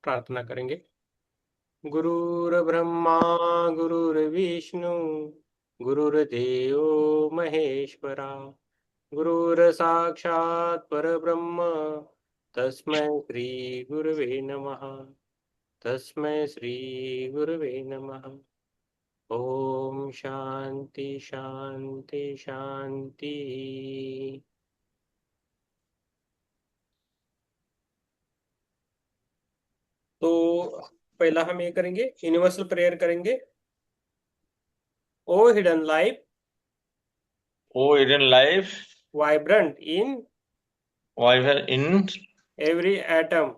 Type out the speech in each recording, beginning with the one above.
प्रार्थना करेंगे। गुरुर्ब्रह्मा गुरुर्विष्णु गुरुर्देवो महेश्वरा गुरुर्साक्षात् परब्रह्म तस्मै श्री गुरवे नमः। तस्मै श्री गुरवे नमः। ओम शांति शांति शांति। तो पहला हम ये करेंगे, यूनिवर्सल प्रेयर करेंगे। O hidden life, O hidden life, vibrant in vibrant in every atom.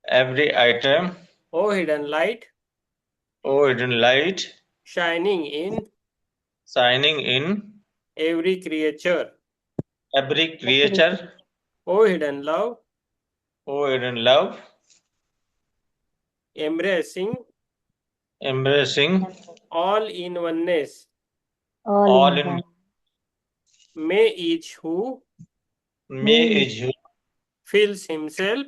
every item. O hidden light, O hidden light, shining in shining in every creature. every creature. O hidden love, O hidden love, embracing embracing all in oneness. all in May each who me is who feels himself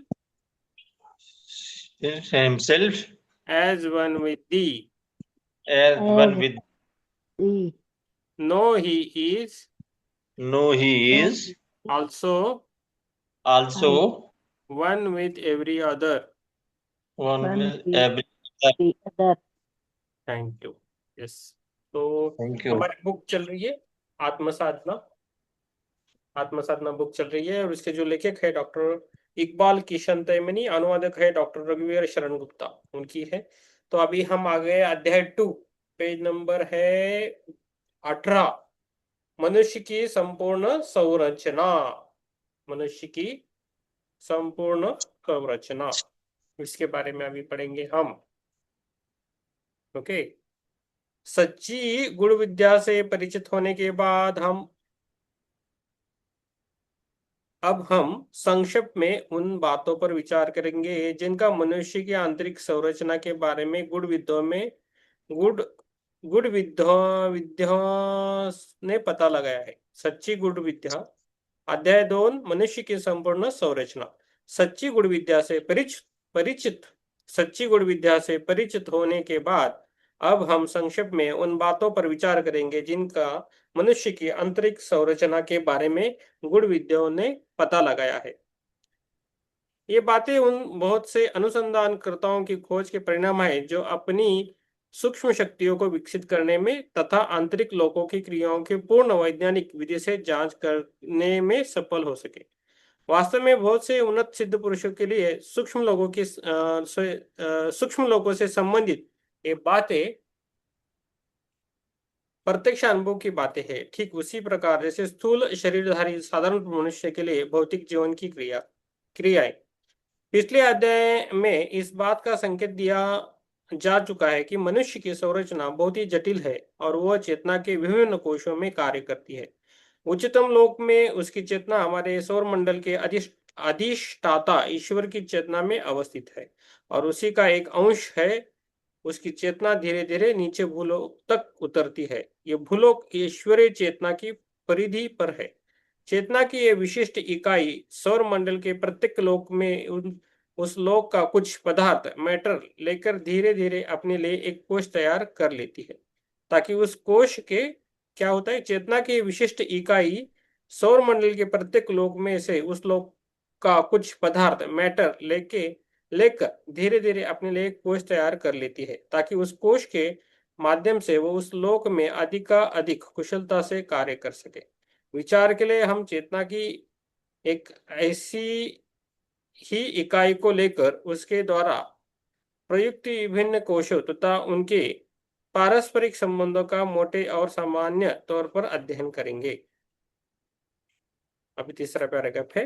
is himself as one with thee. as one with Know he is know he is also also one with every other. one with every other. Thank you. Yes, तो Thank you. हमारी book चल रही है आत्म साधना। आत्म साधना book चल रही है और इसके जो लेखक है डॉक्टर इकबाल किशन तैमनी, अनुवादक है डॉक्टर रघुवीर शरण गुप्ता, उनकी है। तो अभी हम आ गए अध्याय 2, पेज नंबर है 18। मनुष्य की संपूर्ण संरचना। मनुष्य की संपूर्ण संरचना, इसके बारे में अभी पढ़ेंगे हम। ओके, सच्ची गुण विद्या से परिचित होने के बाद अब हम संक्षेप में उन बातों पर विचार करेंगे जिनका मनुष्य की आंतरिक संरचना के बारे में गुण विद्या ने पता लगाया है। सच्ची गुण विद्या, अध्याय 2, मनुष्य की संपूर्ण संरचना। सच्ची गुण विद्या से परिचित सच्ची गुण विद्या से परिचित होने के बाद अब हम संक्षेप में उन बातों पर विचार करेंगे जिनका मनुष्य की आंतरिक संरचना के बारे में गुण विद्याओं ने पता लगाया है। ये बातें उन बहुत से अनुसंधानकर्ताओं की खोज के परिणाम है जो अपनी सूक्ष्म शक्तियों को विकसित करने में तथा आंतरिक लोकों की क्रियाओं की पूर्ण वैज्ञानिक विधि से जांच करने में सफल हो सके। वास्तव में बहुत से उन्नत सिद्ध पुरुषों के लिए सूक्ष्म लोगों से संबंधित ये बातें प्रत्यक्ष अनुभव की बातें हैं। ठीक उसी प्रकार जैसे स्थूल शरीरधारी साधारण मनुष्य के लिए भौतिक जीवन की क्रियाएं। पिछले अध्याय में इस बात का संकेत दिया जा चुका है कि मनुष्य की संरचना बहुत ही जटिल है और वह चेतना के विभिन्न कोशों में कार्य करती है। उच्चतम लोक में उसकी चेतना हमारे सौर मंडल के अधिष्ठाता ईश्वर की चेतना में अवस्थित है और उसी का एक अंश है। उसकी चेतना धीरे धीरे नीचे भूलोक तक उतरती है। ये भूलोक ईश्वरीय चेतना की परिधि पर है। चेतना की ये विशिष्ट इकाई सौर मंडल के प्रत्येक लोक में उस लोक का कुछ पदार्थ मैटर लेकर धीरे धीरे अपने लिए एक कोश तैयार कर लेती है, ताकि उस कोश के क्या होता है, चेतना की विशिष्ट इकाई सौर मंडल के प्रत्येक लोक में से उस लोक का कुछ पदार्थ मैटर लेकर धीरे धीरे अपने लिए एक कोश तैयार कर लेती है, ताकि उस कोश के माध्यम से वो उस लोक में अधिक कुशलता से कार्य कर सके। विचार के लिए हम चेतना की एक ऐसी ही इकाई को लेकर उसके द्वारा प्रयुक्त विभिन्न कोशों तथा उनके पारस्परिक संबंधों का मोटे और सामान्य तौर पर अध्ययन करेंगे। अभी तीसरा पैराग्राफ है।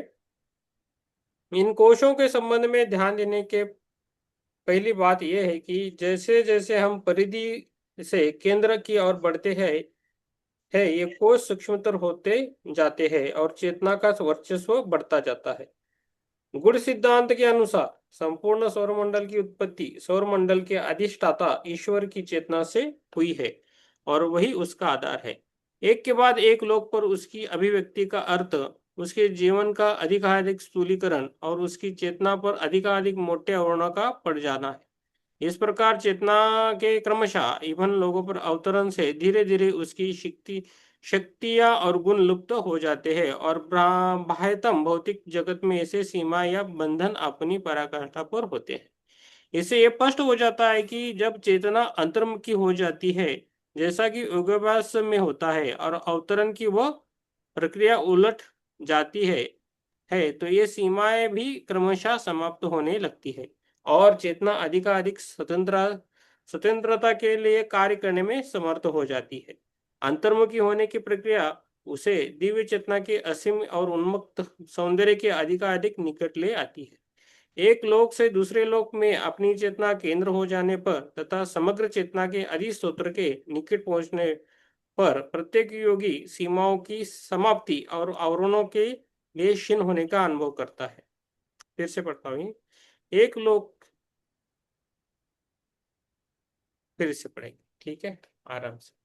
इन कोशों के संबंध में ध्यान देने के पहली बात यह है कि जैसे जैसे हम परिधि से केंद्र की ओर बढ़ते हैं ये कोश सूक्ष्मतर होते जाते हैं और चेतना का वर्चस्व बढ़ता जाता है। गुण सिद्धांत के अनुसार संपूर्ण सौरमंडल की उत्पत्ति सौरमंडल के अधिष्ठाता ईश्वर की चेतना से हुई है और वही उसका आधार है। एक के बाद एक लोक पर उसकी अभिव्यक्ति का अर्थ उसके जीवन का अधिकाधिक स्थूलीकरण और उसकी चेतना पर अधिकाधिक मोटे आवरणों का पड़ जाना है। इस प्रकार चेतना के क्रमशः इवन लोगों पर अवतरण से धीरे धीरे उसकी शक्तियां और गुण लुप्त हो जाते हैं और बाह्यतम भौतिक जगत में ऐसे सीमा या बंधन अपनी पराकाष्ठा पर होते हैं। इससे ये स्पष्ट हो जाता है कि जब चेतना अंतर्मुखी हो जाती है, जैसा कि योगाभ्यास में होता है, और अवतरण की वह प्रक्रिया उलट जाती है तो ये सीमाएं भी क्रमशः समाप्त होने लगती है और चेतना अधिकाधिक स्वतंत्रता के लिए कार्य करने में समर्थ हो जाती है। अंतर्मुखी होने की प्रक्रिया उसे दिव्य चेतना के असीम और उन्मुक्त सौंदर्य के अधिकाधिक निकट ले आती है। एक लोक से दूसरे लोक में अपनी चेतना केंद्र हो जाने पर तथा समग्र चेतना के अधिस्त्रोत्र के निकट पहुंचने पर प्रत्येक योगी सीमाओं की समाप्ति और आवरणों के लिए क्षीण होने का अनुभव करता है। फिर से पढ़ता हूँ। एक लोक, फिर से पढ़ेंगे, ठीक है, आराम से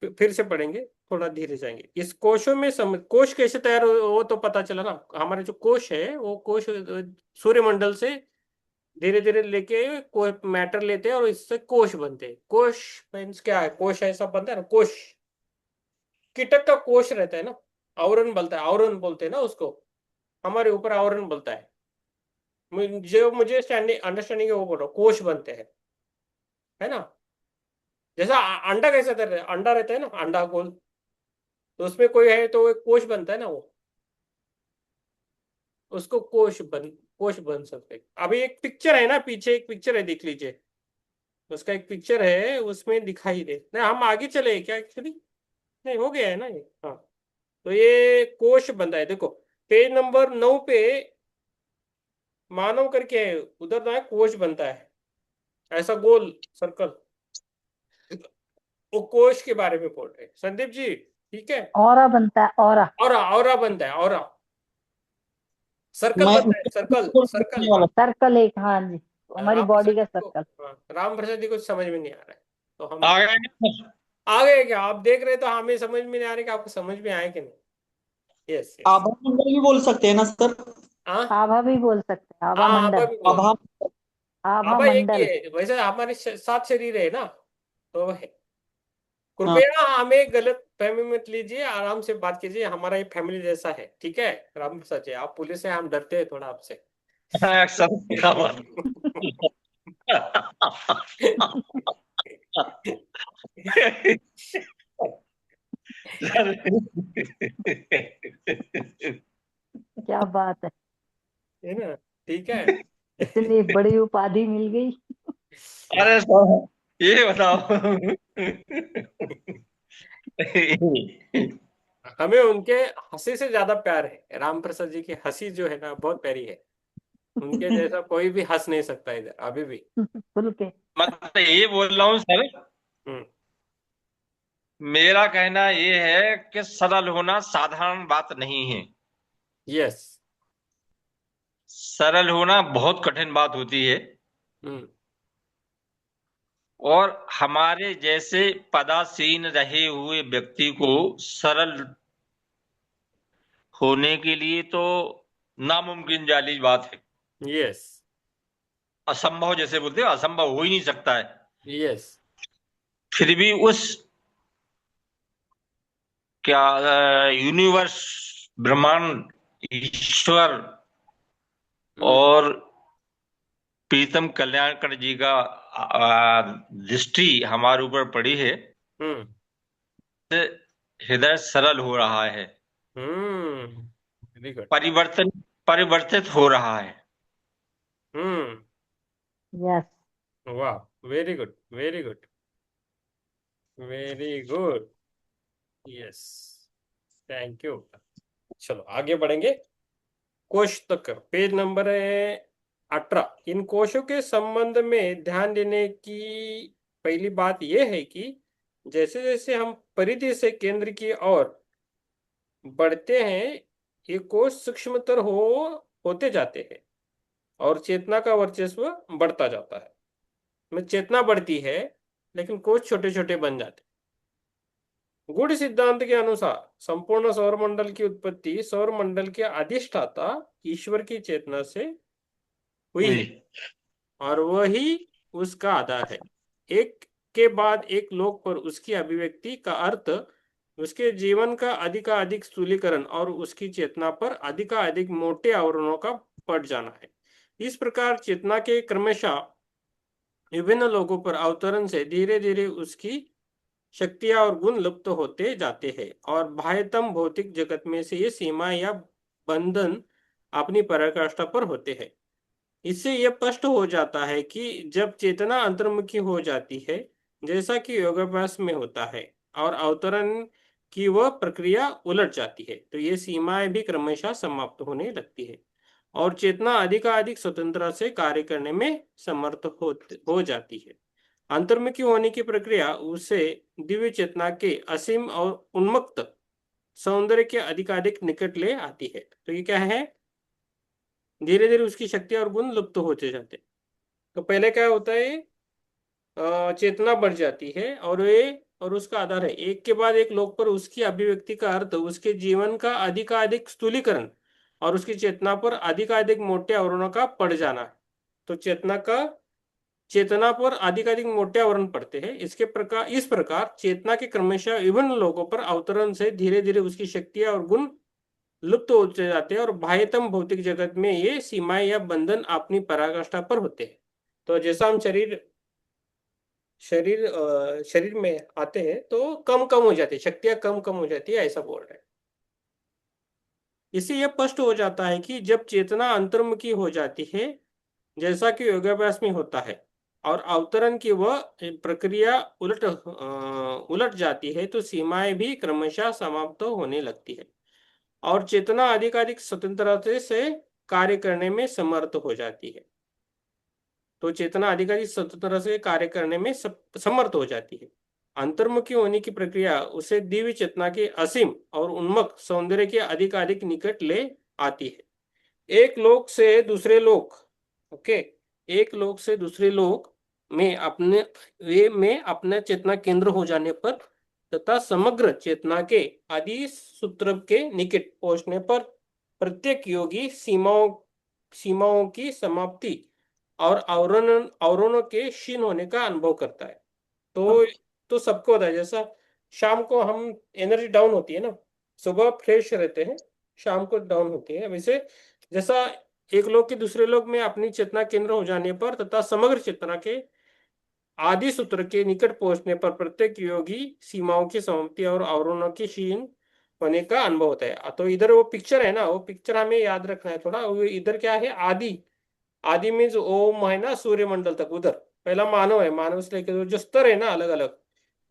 फिर से पढ़ेंगे, थोड़ा धीरे जाएंगे। इस कोशों में कोश कैसे तैयार हो वो तो पता चला ना। हमारे जो कोश है वो कोश सूर्यमंडल से धीरे धीरे लेके कोई मैटर लेते हैं और इससे कोश बनते हैं। कोश मीन्स क्या है? कोश ऐसा बनता है ना, कोश कीटक का कोश रहता है ना, आवरण बोलता है, आवरण बोलते हैं ना उसको, हमारे ऊपर आवरण बोलता है। जो मुझे अंडरस्टैंडिंग है वो बोल रहा हूँ, कोश बनते हैं, है ना। जैसा अंडा कैसा रहता है, अंडा रहता है ना, अंडा गोल, तो उसमें कोई है तो एक कोश बनता है ना, वो उसको कोश बन सकते हैं। अभी एक पिक्चर है ना, पीछे एक पिक्चर है, देख लीजिए, उसका एक पिक्चर है, उसमें दिखाई दे। नहीं, हम आगे चले क्या एक्चुअली? नहीं, हो गया है ना ये, हाँ। तो ये कोश बनता है, देखो पेज नंबर 9 पे मानव करके है, उधर ना कोश बनता है, ऐसा गोल सर्कल। वो कोश के बारे में बोल रहे हैं संदीप जी, ठीक है। ऑरा बनता है, ऑरा। और बनता है, और सर्कल मैं बनता है, सर्कल सर्कल। पूछने वाला सर्कल एक, हाँ जी, हमारी राम बॉडी प्रसाद का जी को, सर्कल। हाँ, राम प्रसाद जी को समझ में नहीं आ रहा है, तो हम आ गए। आ गए क्या? आप देख रहे तो हमें समझ में नहीं आ रहा कि आपको समझ में आए कि नहीं। Yes yes. आभा मंडल भी बोल सकते हैं ना सर? हाँ आभा भी बोल सकते हैं, आभा हाँ, आभा मंडल। भी बोल, आभा। आभा आभा एक ही मंडल। है, वैसे हमारे 7 शरीर है ना, तो वह है। हाँ कृपया हमें गलत फहमी मत लीजिए, आराम से बात कीजिए, हमारा ये फैमिली जैसा है, ठीक है। राम प्रसाद जी, आप पुलिस है, हम डरते हैं थोड़ा आपसे। अक्सर क्या बात। क्या बात है, है ना, ठीक है। इतनी बड़ी उपाधि मिल गई। अरे सर, ये बताओ। हमें उनके हंसी से ज्यादा प्यार है। राम प्रसाद जी की हंसी जो है ना, बहुत प्यारी है। उनके जैसा कोई भी हंस नहीं सकता इधर अभी भी। खुल के। मतलब ये बोल रहा हूँ सर, हम्म। मेरा कहना ये है कि सरल होना साधारण बात नहीं है। यस। सरल होना बहुत कठिन बात होती है। हम्म। और हमारे जैसे पदासीन रहे हुए व्यक्ति को सरल होने के लिए तो नामुमकिन जाली बात है। यस असंभव जैसे बोलते हैं, असंभव हो ही नहीं सकता है। यस। फिर भी उस क्या यूनिवर्स, ब्रह्मांड, ईश्वर और प्रीतम कल्याणकर जी का दृष्टि हमारे ऊपर पड़ी है। हम्म। हृदय सरल हो रहा है, वेरी गुड। परिवर्तित हो रहा है। हम्म। यस। वाह, very good, very good, very good. Yes, thank you. चलो आगे बढ़ेंगे। कोश तक पेज नंबर है 18। इन कोशों के संबंध में ध्यान देने की पहली बात यह है कि जैसे जैसे हम परिधि से केंद्र की ओर बढ़ते हैं, ये कोश सूक्ष्मतर होते जाते हैं और चेतना का वर्चस्व बढ़ता जाता है। में चेतना बढ़ती है लेकिन कोश छोटे छोटे बन जाते गुण सिद्धांत के अनुसार संपूर्ण सौरमंडल की उत्पत्ति सौरमंडल के अधिष्ठाता ईश्वर की चेतना से हुई है और वही उसका आधार है। एक के बाद एक लोक पर उसकी अभिव्यक्ति का अर्थ उसके जीवन का अधिकाधिक स्थूलीकरण और उसकी चेतना पर अधिकाधिक मोटे आवरणों का पड़ जाना है। इस प्रकार चेतना के क्रमशः विभिन्न लोगों पर अवतरण से धीरे धीरे उसकी शक्तियां और गुण लुप्त होते जाते हैं और बाह्यतम भौतिक जगत में से ये सीमा या बंधन अपनी पराकाष्ठा पर होते हैं। इससे यह स्पष्ट हो जाता है कि जब चेतना अंतर्मुखी हो जाती है, जैसा कि योगाभ्यास में होता है, और अवतरण की वह प्रक्रिया उलट जाती है, तो ये सीमाएं भी क्रमशः समाप्त होने लगती है और चेतना अधिकाधिक स्वतंत्रता से कार्य करने में समर्थ हो जाती है। अंतर्मुखी होने की प्रक्रिया उसे दिव्य चेतना के असीम और उन्मुक्त सौंदर्य के अधिकाधिक निकट ले आती है। तो ये क्या है, धीरे धीरे उसकी शक्ति और गुण लुप्त होते जाते। तो पहले क्या होता है, चेतना बढ़ जाती है और उसका आधार है एक के बाद एक लोक पर उसकी अभिव्यक्ति का अर्थ उसके जीवन का अधिकाधिक स्थूलीकरण और उसकी चेतना पर अधिकाधिक मोटे आवरणों का पड़ जाना है। तो चेतना पर अधिकाधिक मोटे आवरण पड़ते हैं। इस प्रकार चेतना के क्रमशः विभिन्न लोगों पर अवतरण से धीरे धीरे उसकी शक्तियां और गुण लुप्त होते जाते हैं और बाह्यतम भौतिक जगत में ये सीमाएं या बंधन अपनी पराकाष्ठा पर होते हैं। तो जैसा हम शरीर में आते हैं तो कम कम हो जाती है, शक्तियां कम कम हो जाती है, ऐसा बोल रहे हैं। इससे यह स्पष्ट हो जाता है कि जब चेतना अंतर्मुखी हो जाती है, जैसा कि योगाभ्यास में होता है, और अवतरण की वह प्रक्रिया उलट जाती है, तो सीमाएं भी क्रमशः समाप्त होने लगती है और चेतना अधिकाधिक स्वतंत्रता से कार्य करने में समर्थ हो जाती है। तो चेतना अधिकाधिक स्वतंत्रता से कार्य करने में समर्थ हो जाती है। अंतर्मुखी होने की प्रक्रिया उसे दिव्य चेतना के असीम और उन्मुक्त सौंदर्य के अधिकाधिक निकट ले आती है। एक लोक से दूसरे लोक, ओके, एक लोक से दूसरे लोक में अपने चेतना केंद्र हो जाने पर तथा समग्र चेतना के आदि सूत्र के निकट पहुंचने पर प्रत्येक योगी सीमाओं की समाप्ति और आवरणों के क्षीण होने का अनुभव करता है। तो सबको होता है। जैसा शाम को हम एनर्जी डाउन होती है ना, सुबह फ्रेश रहते हैं, शाम को डाउन होती है। वैसे जैसा एक लोग के दूसरे लोग में अपनी चेतना केंद्र हो जाने पर तथा समग्र चेतना के आदि सूत्र के निकट पहुंचने पर प्रत्येक योगी सीमाओं की समाप्ति और आवरणों की क्षीण होने का अनुभव होता है। तो इधर वो पिक्चर है ना, वो पिक्चर हमें याद रखना है थोड़ा। इधर क्या है, आदि मीन्स ओम है ना, सूर्यमंडल तक। उधर पहला मानव है, मानव से लेकर जो स्तर है ना अलग अलग,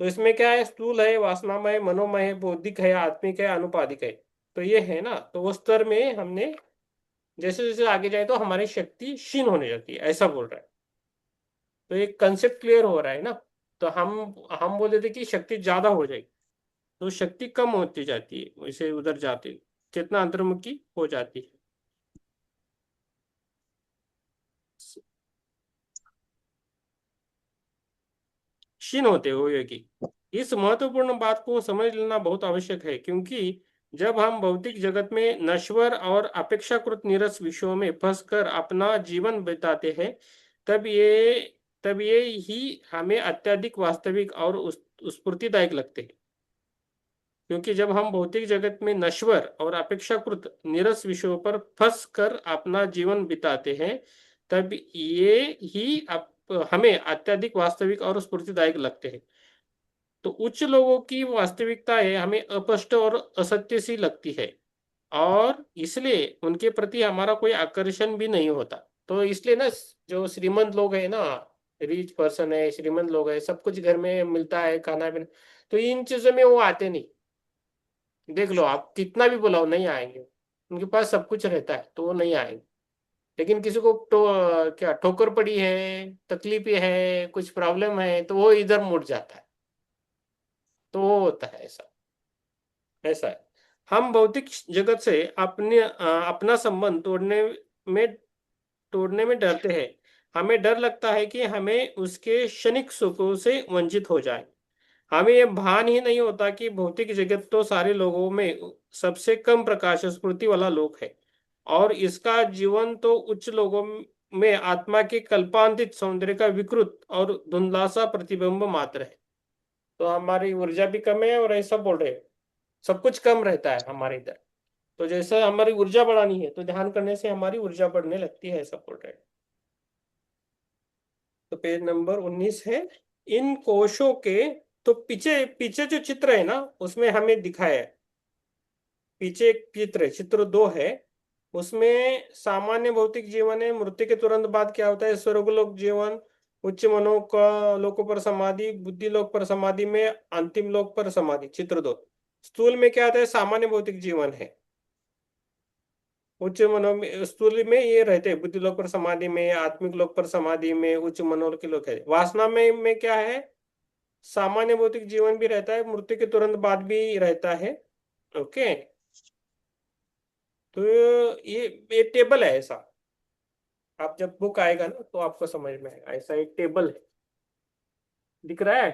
तो इसमें क्या है, स्थूल है, वासनामय, मनोमय है, बौद्धिक है, आत्मिक है, अनुपादिक है। तो ये है ना, तो वो स्तर में हमने जैसे जैसे आगे जाए तो हमारी शक्ति क्षीण होने जाती है, ऐसा बोल रहा है। तो एक कंसेप्ट क्लियर हो रहा है ना। तो हम बोल देते कि शक्ति ज्यादा हो जाएगी, तो शक्ति कम होती जाती है, वैसे उधर जाते चेतना अंतर्मुखी हो जाती है। क्षीण होते हुए की इस महत्वपूर्ण बात को समझ लेना बहुत आवश्यक है, क्योंकि जब हम भौतिक जगत में नश्वर और अपेक्षाकृत नीरस विषयों में फंसकर अपना जीवन बिताते हैं, तब ये ही हमें अत्यधिक वास्तविक और स्फूर्तिदायक लगते हैं। क्योंकि जब हम भौतिक जगत में नश्वर और अपेक्षाकृत नीरस विषयों पर फंस कर अपना जीवन बिताते हैं, तब ये ही हमें अत्यधिक वास्तविक और स्फूर्तिदायक लगते हैं। तो उच्च लोगों की वास्तविकताएं हमें अस्पष्ट और असत्य सी लगती है और इसलिए उनके प्रति हमारा कोई आकर्षण भी नहीं होता। तो इसलिए ना, जो श्रीमंत लोग हैं ना, रिच पर्सन है, श्रीमंत लोग है, सब कुछ घर में मिलता है, खाना पीना, तो इन चीजों में वो आते नहीं। देख लो, आप कितना भी बुलाओ नहीं आएंगे, उनके पास सब कुछ रहता है तो वो नहीं आएंगे। लेकिन किसी को क्या ठोकर पड़ी है, तकलीफ है, कुछ प्रॉब्लम है, तो वो इधर मुड़ जाता है। तो वो होता है ऐसा, ऐसा है। हम भौतिक जगत से अपना संबंध तोड़ने में डरते हैं। हमें डर लगता है कि हमें उसके क्षणिक सुखों से वंचित हो जाए। हमें ये भान ही नहीं होता कि भौतिक जगत तो सारे लोगों में सबसे कम प्रकाश स्फूर्ति वाला लोक है, और इसका जीवन तो उच्च लोगों में आत्मा के कल्पांतित सौंदर्य का विकृत और धुंधला सा प्रतिबिंब मात्र है। तो हमारी ऊर्जा भी कम है, और ऐसा बोल रहे हैं सब कुछ कम रहता है हमारे इधर। तो जैसे हमारी ऊर्जा बढ़ानी है तो ध्यान करने से हमारी ऊर्जा बढ़ने लगती है, ऐसा बोल रहे हैं। तो पेज नंबर 19 है। इन कोशों के, तो पीछे पीछे जो चित्र है ना उसमें हमें दिखाया है, पीछे एक चित्र है, चित्र 2 है। उसमें सामान्य भौतिक जीवन है, मृत्यु के तुरंत बाद क्या होता है, स्वर्गलोक जीवन, उच्च मनो का लोकों पर समाधि, बुद्धि लोक पर समाधि में अंतिम लोक पर समाधि, चित्र 2। स्थूल में क्या आता है, सामान्य भौतिक जीवन है, उच्च मनो में, स्थूल में ये रहते हैं बुद्धि लोक पर समाधि में, आत्मिक लोक पर समाधि में, उच्च मनो के लोक है। वासना में क्या है, सामान्य भौतिक जीवन भी रहता है, मृत्यु के तुरंत बाद भी रहता है। ओके, तो ये टेबल है ऐसा, आप जब बुक आएगा ना तो आपको समझ में आएगा, ऐसा एक टेबल है, दिख रहा है।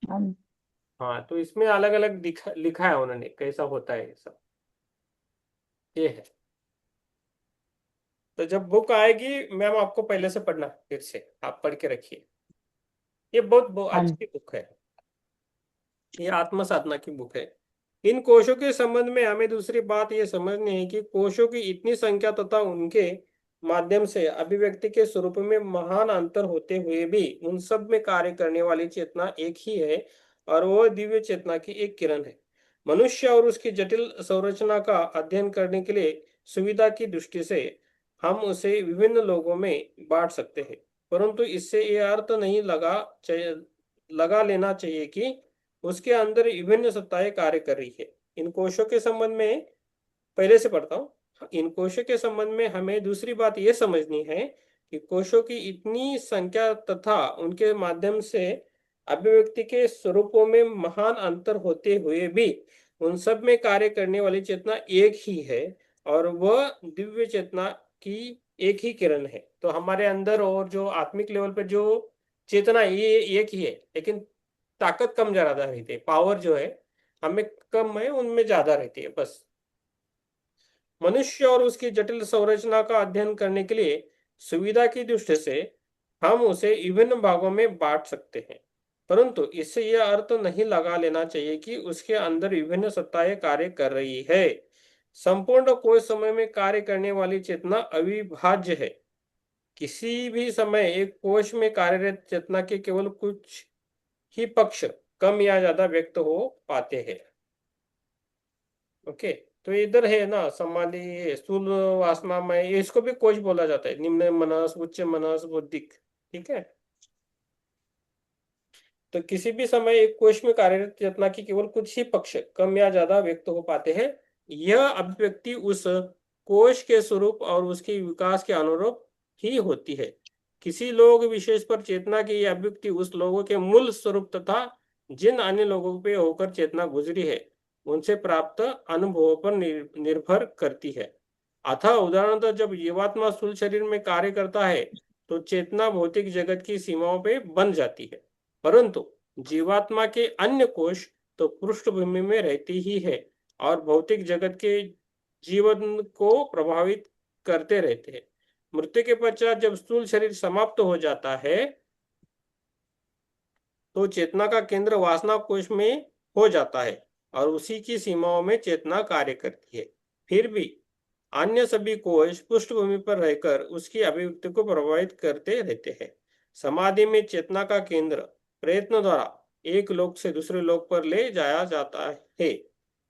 हाँ जी। हाँ, तो इसमें अलग अलग लिखा है उन्होंने कैसा होता है ये सब, ये है। तो जब बुक आएगी मैम आपको पहले से पढ़ना, फिर से आप पढ़ के रखिए, ये बहुत हाँ अच्छी बुक है, ये आत्म साधना की बुक है। इन कोशों के संबंध में हमें दूसरी बात यह समझनी है कि कोशों की इतनी संख्या तथा उनके माध्यम से अभिव्यक्ति के स्वरूप में महान अंतर होते हुए भी उन सब में कार्य करने वाली चेतना एक ही है, और वह दिव्य चेतना की एक किरण है। मनुष्य और उसकी जटिल संरचना का अध्ययन करने के लिए सुविधा की दृष्टि से हम उसे विभिन्न लोगों में बांट सकते हैं, परंतु इससे यह अर्थ नहीं लगा लेना चाहिए कि उसके अंदर विभिन्न सत्ताएं कार्य कर रही है। इन कोशों के संबंध में पहले से पढ़ता हूँ। इन कोशों के संबंध में हमें दूसरी बात यह समझनी है कि कोशों की इतनी संख्या तथा उनके माध्यम से अभिव्यक्ति के स्वरूपों में महान अंतर होते हुए भी उन सब में कार्य करने वाली चेतना एक ही है, और वह दिव्य चेतना की एक ही किरण है। तो हमारे अंदर और जो आत्मिक लेवल पे जो चेतना ये एक ही है, लेकिन ताकत कम ज्यादा रहती है, पावर जो है हमें कम है, उनमें ज्यादा रहती है बस। मनुष्य और उसकी जटिल संरचना का अध्ययन करने के लिए सुविधा की दृष्टि से हम उसे विभिन्न भागों में बांट सकते हैं, परंतु इससे यह अर्थ नहीं लगा लेना चाहिए कि उसके अंदर विभिन्न सत्ताएं कार्य कर रही है। संपूर्ण कोश समय में कार्य करने वाली चेतना अविभाज्य है। किसी भी समय एक कोश में कार्यरत चेतना के केवल कुछ ही पक्ष कम या ज्यादा व्यक्त हो पाते हैं। ओके, तो इधर है ना समाधि, स्थूल वासना में, इसको भी कोश बोला जाता है, निम्न मनस, उच्च मनस, बौद्धिक। ठीक है, तो किसी भी समय एक कोश में कार्यरत चेतना की केवल कुछ ही पक्ष कम या ज्यादा व्यक्त हो पाते हैं। यह अभिव्यक्ति उस कोश के स्वरूप और उसके विकास के अनुरूप ही होती है। किसी लोग विशेष पर चेतना की यह अभिव्यक्ति उस लोगों के मूल स्वरूप तथा जिन अन्य लोगों पे होकर चेतना गुजरी है उनसे प्राप्त अनुभवों पर निर्भर करती है। अतः उदाहरणतः जब जीवात्मा स्थूल शरीर में कार्य करता है तो चेतना भौतिक जगत की सीमाओं पे बन जाती है, परंतु जीवात्मा के अन्य कोश तो पृष्ठभूमि में रहती ही है और भौतिक जगत के जीवन को प्रभावित करते रहते हैं। मृत्यु के पश्चात जब स्थूल शरीर समाप्त हो जाता है तो चेतना का केंद्र वासना कोश में हो जाता है और उसी की सीमाओं में चेतना कार्य करती है। फिर भी अन्य सभी कोश पृष्ठभूमि पर रहकर उसकी अभिव्यक्ति को प्रभावित करते रहते हैं। समाधि में चेतना का केंद्र प्रयत्न द्वारा एक लोक से दूसरे लोक पर ले जाया जाता है।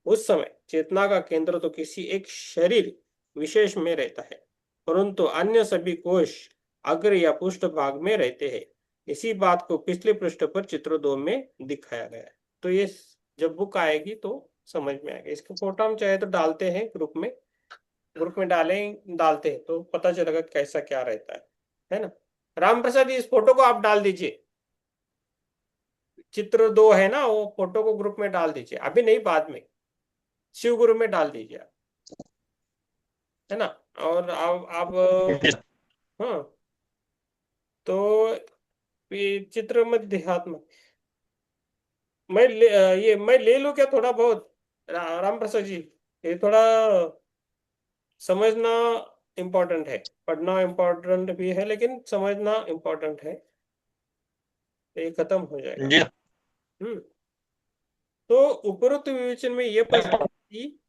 उस समय चेतना का केंद्र तो किसी एक शरीर विशेष में रहता है, परंतु अन्य सभी कोश अग्र या पृष्ठ भाग में रहते हैं। इसी बात को पिछले पृष्ठ पर चित्र 2 में दिखाया गया है। तो ये जब बुक आएगी तो समझ में आएगा। इसको फोटो हम चाहे तो डालते हैं ग्रुप में डालते हैं तो पता चलेगा कैसा क्या रहता है ना। राम प्रसाद इस फोटो को आप डाल दीजिए, चित्र 2 है ना, वो फोटो को ग्रुप में डाल दीजिए, अभी नहीं बाद में शिव गुरु में डाल दीजिए, है ना। और आप हाँ, तो ये चित्र मध्यात्म मैं ले लूं क्या थोड़ा बहुत? राम प्रसाद जी, ये थोड़ा समझना इम्पोर्टेंट है, पढ़ना इम्पोर्टेंट भी है, लेकिन समझना इम्पोर्टेंट है। तो ये खत्म हो जाएगा। जी हम्म तो उपरोक्त विवेचन में ये प्रश्न है कि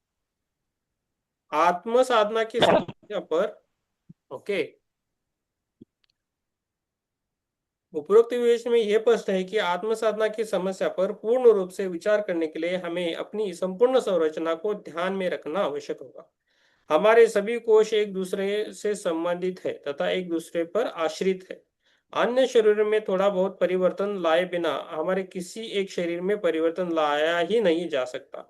आत्म साधना की समस्या पर, ओके, उपरोक्त विवेचन में यह प्रश्न है कि आत्म साधना की समस्या पर पूर्ण रूप से विचार करने के लिए हमें अपनी संपूर्ण संरचना को ध्यान में रखना आवश्यक होगा। हमारे सभी कोश एक दूसरे से संबंधित है तथा एक दूसरे पर आश्रित है। अन्य शरीर में थोड़ा बहुत परिवर्तन लाए बिना हमारे किसी एक शरीर में परिवर्तन लाया ही नहीं जा सकता।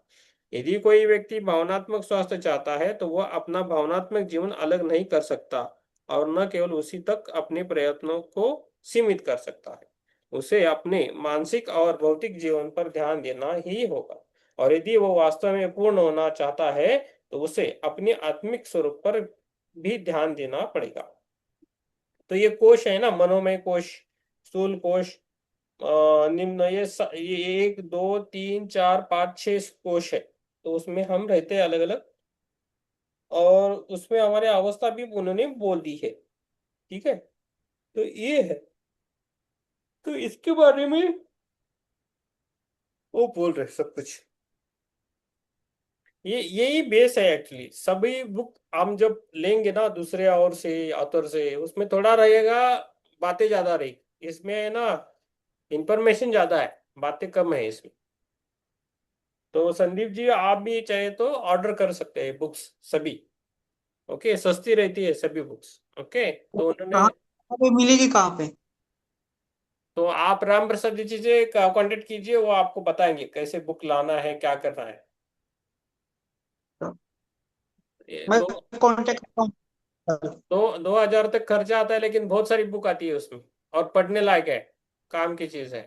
यदि कोई व्यक्ति भावनात्मक स्वास्थ्य चाहता है तो वह अपना भावनात्मक जीवन अलग नहीं कर सकता और न केवल उसी तक अपने प्रयत्नों को सीमित कर सकता है। उसे अपने मानसिक और भौतिक जीवन पर ध्यान देना ही होगा। और यदि वो वास्तव में पूर्ण होना चाहता है तो उसे अपने आत्मिक स्वरूप पर भी ध्यान देना पड़ेगा। तो ये कोश है ना, मनोमय कोश, स्थूल कोश, निम्न, ये 1 2 3 4 5 6 कोश है। तो उसमें हम रहते हैं अलग अलग, और उसमें हमारी अवस्था भी उन्होंने बोल दी है। ठीक है, तो ये है, तो इसके बारे में वो बोल रहे सब कुछ। ये यही बेस है एक्चुअली। सभी बुक हम जब लेंगे ना दूसरे और से ऑथर से, उसमें थोड़ा रहेगा, बातें ज्यादा रहेगी, इसमें है ना इंफॉर्मेशन ज्यादा है, बातें कम है इसमें। तो संदीप जी, आप भी चाहे तो ऑर्डर कर सकते हैं बुक्स सभी। ओके, सस्ती रहती है सभी बुक्स। ओके, तो उन्होंने, कहाँ पे मिलेगी, कहाँ पे? तो आप राम प्रसाद जी से कांटेक्ट कीजिए, वो आपको बताएंगे कैसे बुक लाना है, क्या करना है। मैं दो कांटेक्ट करता हूँ। 2000 तक खर्चा आता है, लेकिन बहुत सारी बुक आती है उसमें, और पढ़ने लायक है, काम की चीज है।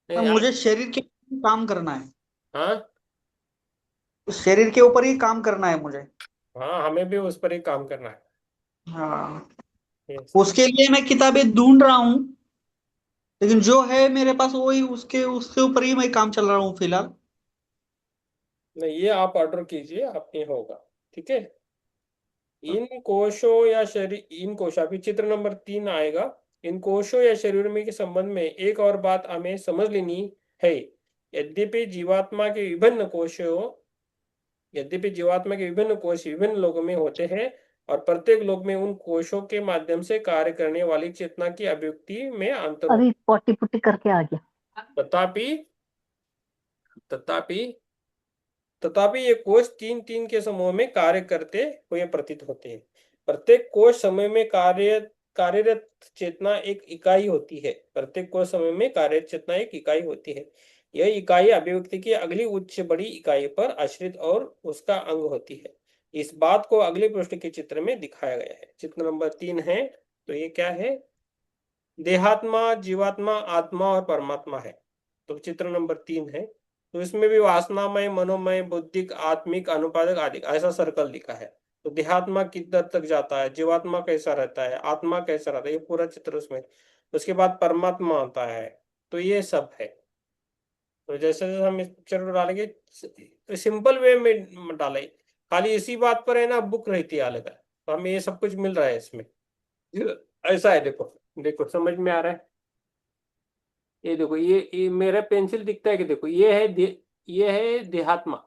नहीं, आप, मुझे शरीर के ऊपर ही काम करना है। हाँ शरीर के ऊपर ही काम करना है मुझे। हाँ, हमें भी उस पर ही काम करना है। हाँ, Yes. उसके लिए मैं किताबें ढूंढ रहा हूँ, लेकिन जो है मेरे पास वही, उसके उसके ऊपर ही मैं काम चल रहा हूँ फिलहाल। नहीं, ये आप ऑर्डर कीजिए, आपके होगा। ठीक है, इन कोशों या शरीर, इन कोशा भी चित्र नंबर 3 आएगा। इन कोशों या शरीर में के संबंध में एक और बात हमें समझ लेनी है। यद्यपि जीवात्मा के विभिन्न कोशों यद्यपि जीवात्मा के विभिन्न कोश विभिन्न लोगों में होते हैं, और प्रत्येक लोग में उन कोशों के माध्यम से कार्य करने वाली चेतना की अभिव्यक्ति में अंतर होता अभी पोटी पुटी करके आ गया। है। तथापि तथापि ये कोश तीन तीन के समूह में कार्य करते हुए प्रतीत होते हैं। प्रत्येक कोश समय में कार्यरत चेतना एक इकाई होती है। प्रत्येक कोश समय में कार्यरत चेतना एक इकाई होती है। यह इकाई अभिव्यक्ति की अगली उच्च बड़ी इकाई पर आश्रित और उसका अंग होती है। इस बात को अगले पृष्ठ के चित्र में दिखाया गया है। चित्र नंबर 3 है। तो ये क्या है? देहात्मा, जीवात्मा, आत्मा और परमात्मा है। तो चित्र नंबर 3 है। तो इसमें भी वासनामय, मनोमय, बुद्धिक, आत्मिक, अनुपादक आदि ऐसा सर्कल लिखा है। तो देहात्मा किधर तक जाता है, जीवात्मा कैसा रहता है, आत्मा कैसा रहता है, ये पूरा चित्र उसमें। उसके बाद परमात्मा आता है। तो ये सब है। तो जैसे जैसे हम इस पिक्चर को डालेंगे, सिंपल वे में डालें, खाली इसी बात पर है ना बुक रहती है अलग। तो हमें ये सब कुछ मिल रहा है इसमें। ऐसा है, देखो देखो समझ में आ रहा है? ये देखो, ये मेरा पेंसिल दिखता है कि देखो, ये है देहात्मा।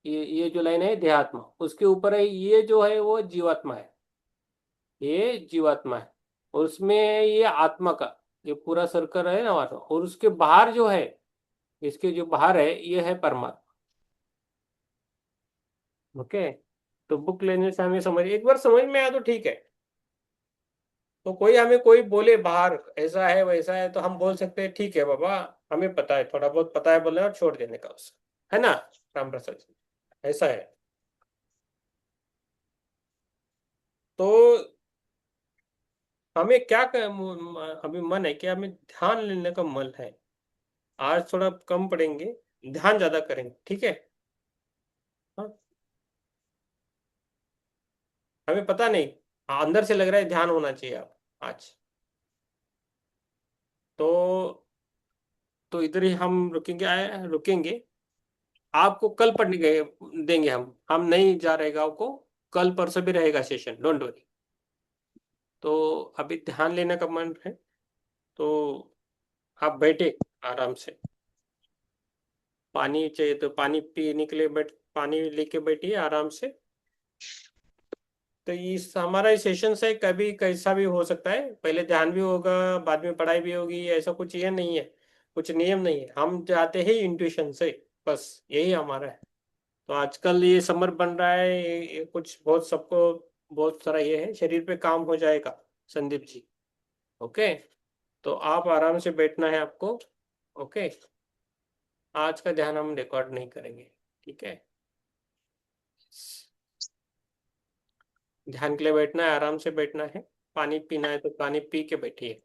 ये जो लाइन है देहात्मा, उसके ऊपर है ये जो है वो जीवात्मा है। ये जीवात्मा है, और उसमें ये आत्मा का ये पूरा सर्कल है ना वहाँ, और उसके बाहर जो है, इसके जो बाहर है ये है परमात्मा। ओके, तो बुक लेने से हमें समझ, एक बार समझ में आया तो ठीक है। तो कोई हमें कोई बोले बाहर ऐसा है वैसा है, तो हम बोल सकते हैं ठीक है बाबा, हमें पता है, थोड़ा बहुत पता है बोले, और छोड़ देने का उसका, है ना राम प्रसाद जी? ऐसा है। तो हमें क्या अभी मन है कि हमें ध्यान लेने का मन है। आज थोड़ा कम पढ़ेंगे, ध्यान ज्यादा करेंगे, ठीक है? हाँ, हमें पता नहीं, अंदर से लग रहा है ध्यान होना चाहिए आप आज। तो तो इधर ही हम रुकेंगे। आपको कल पढ़ने देंगे हम नहीं जा रहेगा आपको। कल परसों भी रहेगा सेशन, डोंट वरी। तो अभी ध्यान लेने का मन है तो आप बैठे आराम से। पानी चाहिए तो पानी पीने के लिए पानी लेके बैठिए आराम से। तो इस हमारा सेशन से कभी कैसा भी हो सकता है, पहले ध्यान भी होगा बाद में पढ़ाई भी होगी, ऐसा कुछ ये नहीं है, कुछ नियम नहीं है। हम जाते हैं इंट्यूशन से, बस यही हमारा है। तो आजकल ये समर बन रहा है, ये कुछ बहुत सबको बहुत सारा ये है, शरीर पे काम हो जाएगा संदीप जी। ओके, तो आप आराम से बैठना है आपको। ओके, आज का ध्यान हम रिकॉर्ड नहीं करेंगे, ठीक है। ध्यान के लिए बैठना है, आराम से बैठना है। पानी पीना है तो पानी पी के बैठिए।